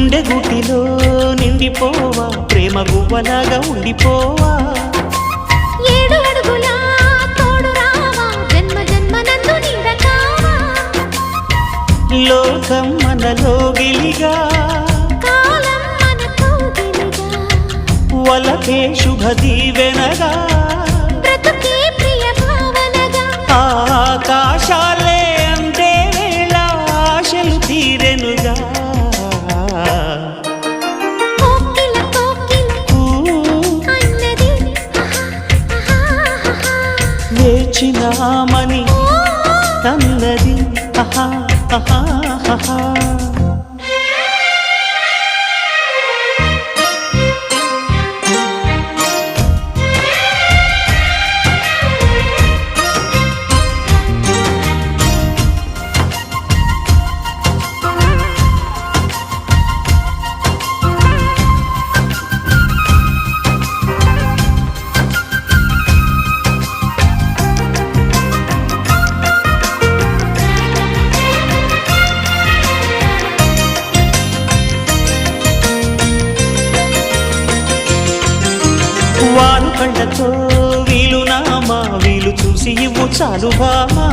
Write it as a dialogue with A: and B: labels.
A: గుండె గుటిలో నిండిపోవా ప్రేమ గువ్వలాగా ఉండిపోవా
B: ఏడు అడుగుల తోడు రావా జన్మ జన్మనందు నిందకావా
A: లోకం మనలో గిలిగా
B: కాలం మనతో గిలిగా
A: వలకే శుభ దీవెనగా
B: బ్రతుకే ప్రియ భావనగా
A: ఆకాశాలే అందే వేళ ఆశలు తీరెనుగా
B: కోకిల కోకిల అన్నది
A: వేచినామని అన్నది ఆహా ఆహా ఆహా వారు కండతో వీలు నామా వీలు చూసి ఇవ్వు చాలు బామా